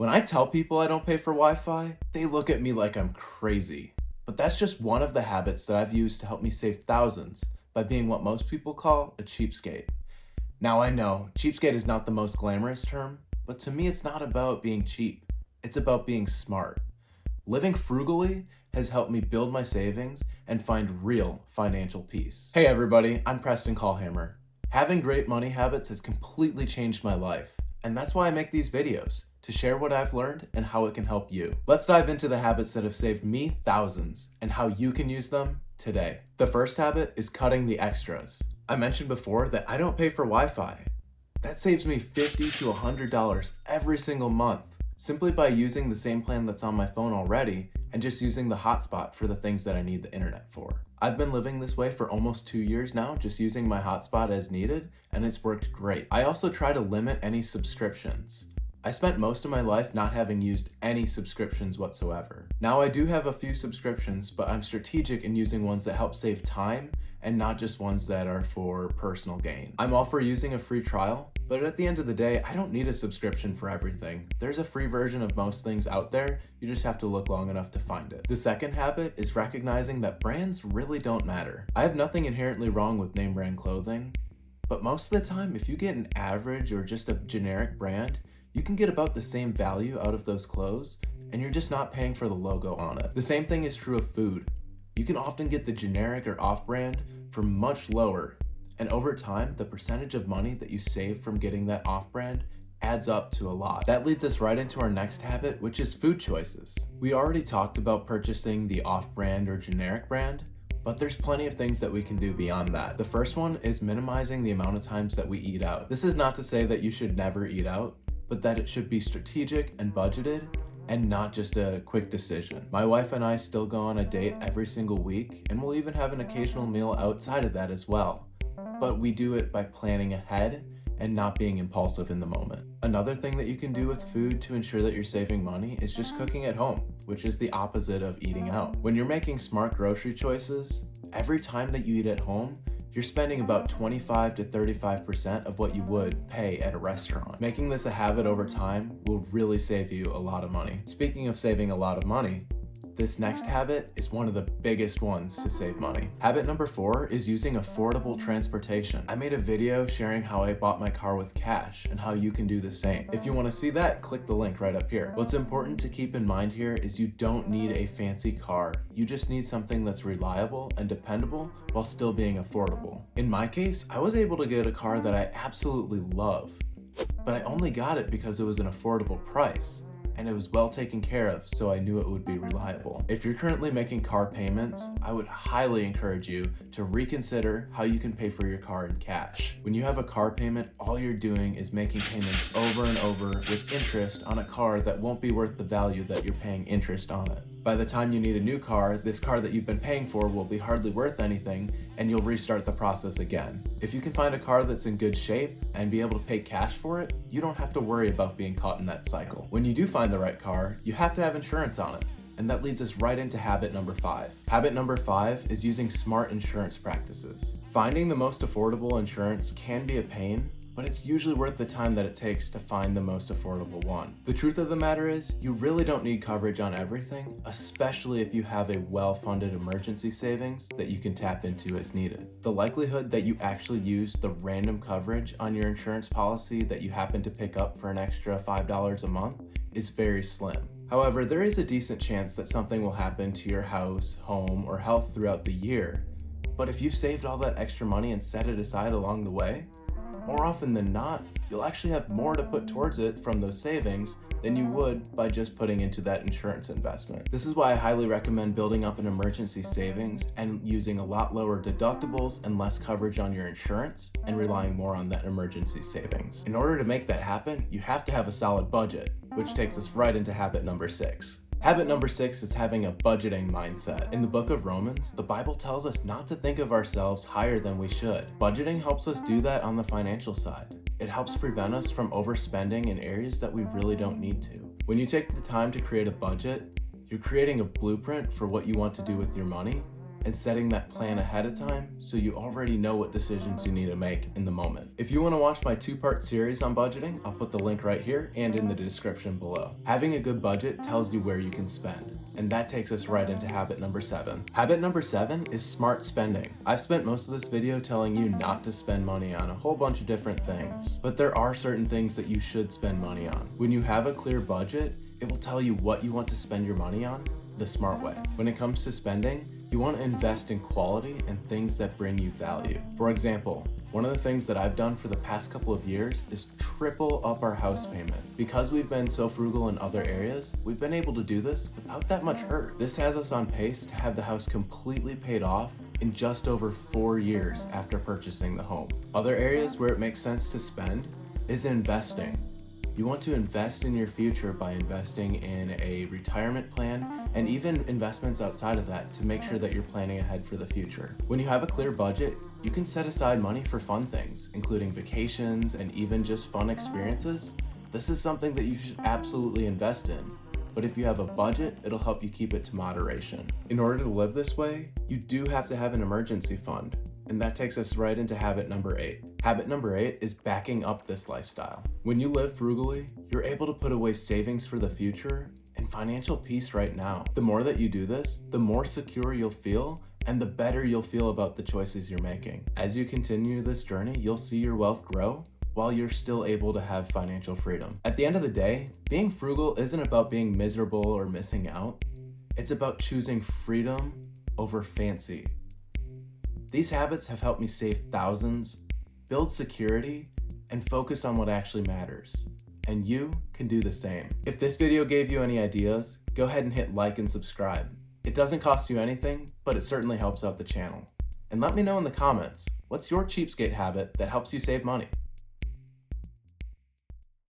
When I tell people I don't pay for Wi-Fi, they look at me like I'm crazy. But that's just one of the habits that I've used to help me save thousands by being what most people call a cheapskate. Now I know, cheapskate is not the most glamorous term, but to me it's not about being cheap. It's about being smart. Living frugally has helped me build my savings and find real financial peace. Hey everybody, I'm Preston Callhammer. Having great money habits has completely changed my life, and that's why I make these videos, to share what I've learned and how it can help you. Let's dive into the habits that have saved me thousands and how you can use them today. The first habit is cutting the extras. I mentioned before that I don't pay for Wi-Fi. That saves me $50 to $100 every single month, simply by using the same plan that's on my phone already and just using the hotspot for the things that I need the internet for. I've been living this way for almost 2 years now, just using my hotspot as needed, and it's worked great. I also try to limit any subscriptions. I spent most of my life not having used any subscriptions whatsoever. Now I do have a few subscriptions, but I'm strategic in using ones that help save time and not just ones that are for personal gain. I'm all for using a free trial, but at the end of the day, I don't need a subscription for everything. There's a free version of most things out there, you just have to look long enough to find it. The second habit is recognizing that brands really don't matter. I have nothing inherently wrong with name brand clothing, but most of the time, if you get an average or just a generic brand, you can get about the same value out of those clothes, and you're just not paying for the logo on it. The same thing is true of food. You can often get the generic or off-brand for much lower, and over time, the percentage of money that you save from getting that off-brand adds up to a lot. That leads us right into our next habit, which is food choices. We already talked about purchasing the off-brand or generic brand, but there's plenty of things that we can do beyond that. The first one is minimizing the amount of times that we eat out. This is not to say that you should never eat out, but that it should be strategic and budgeted and not just a quick decision. My wife and I still go on a date every single week, and we'll even have an occasional meal outside of that as well. But we do it by planning ahead and not being impulsive in the moment. Another thing that you can do with food to ensure that you're saving money is just cooking at home, which is the opposite of eating out. When you're making smart grocery choices, every time that you eat at home, you're spending about 25 to 35% of what you would pay at a restaurant. Making this a habit over time will really save you a lot of money. Speaking of saving a lot of money, this next habit is one of the biggest ones to save money. Habit number 4 is using affordable transportation. I made a video sharing how I bought my car with cash and how you can do the same. If you want to see that, click the link right up here. What's important to keep in mind here is you don't need a fancy car. You just need something that's reliable and dependable while still being affordable. In my case, I was able to get a car that I absolutely love, but I only got it because it was an affordable price, and it was well taken care of, so I knew it would be reliable. If you're currently making car payments, I would highly encourage you to reconsider how you can pay for your car in cash. When you have a car payment, all you're doing is making payments over and over with interest on a car that won't be worth the value that you're paying interest on it. By the time you need a new car, this car that you've been paying for will be hardly worth anything, and you'll restart the process again. If you can find a car that's in good shape and be able to pay cash for it, you don't have to worry about being caught in that cycle. When you do find the right car, you have to have insurance on it. And that leads us right into habit number 5. Habit number 5 is using smart insurance practices. Finding the most affordable insurance can be a pain, but it's usually worth the time that it takes to find the most affordable one. The truth of the matter is, you really don't need coverage on everything, especially if you have a well-funded emergency savings that you can tap into as needed. The likelihood that you actually use the random coverage on your insurance policy that you happen to pick up for an extra $5 a month is very slim. However, there is a decent chance that something will happen to your house, home, or health throughout the year. But if you've saved all that extra money and set it aside along the way, more often than not, you'll actually have more to put towards it from those savings than you would by just putting into that insurance investment. This is why I highly recommend building up an emergency savings and using a lot lower deductibles and less coverage on your insurance and relying more on that emergency savings. In order to make that happen, you have to have a solid budget, which takes us right into habit number 6. Habit number 6 is having a budgeting mindset. In the book of Romans, the Bible tells us not to think of ourselves higher than we should. Budgeting helps us do that on the financial side. It helps prevent us from overspending in areas that we really don't need to. When you take the time to create a budget, you're creating a blueprint for what you want to do with your money, and setting that plan ahead of time so you already know what decisions you need to make in the moment. If you want to watch my 2-part series on budgeting, I'll put the link right here and in the description below. Having a good budget tells you where you can spend, and that takes us right into habit number 7. Habit number 7 is smart spending. I've spent most of this video telling you not to spend money on a whole bunch of different things, but there are certain things that you should spend money on. When you have a clear budget, it will tell you what you want to spend your money on the smart way. When it comes to spending, you want to invest in quality and things that bring you value. For example, one of the things that I've done for the past couple of years is triple up our house payment. Because we've been so frugal in other areas, we've been able to do this without that much hurt. This has us on pace to have the house completely paid off in just over 4 years after purchasing the home. Other areas where it makes sense to spend is investing. You want to invest in your future by investing in a retirement plan and even investments outside of that to make sure that you're planning ahead for the future. When you have a clear budget, you can set aside money for fun things, including vacations and even just fun experiences. This is something that you should absolutely invest in. But if you have a budget, it'll help you keep it to moderation. In order to live this way, you do have to have an emergency fund. And that takes us right into habit number 8. Habit number 8 is backing up this lifestyle. When you live frugally, you're able to put away savings for the future and financial peace right now. The more that you do this, the more secure you'll feel and the better you'll feel about the choices you're making. As you continue this journey, you'll see your wealth grow while you're still able to have financial freedom. At the end of the day, being frugal isn't about being miserable or missing out. It's about choosing freedom over fancy. These habits have helped me save thousands, build security, and focus on what actually matters. And you can do the same. If this video gave you any ideas, go ahead and hit like and subscribe. It doesn't cost you anything, but it certainly helps out the channel. And let me know in the comments, what's your cheapskate habit that helps you save money?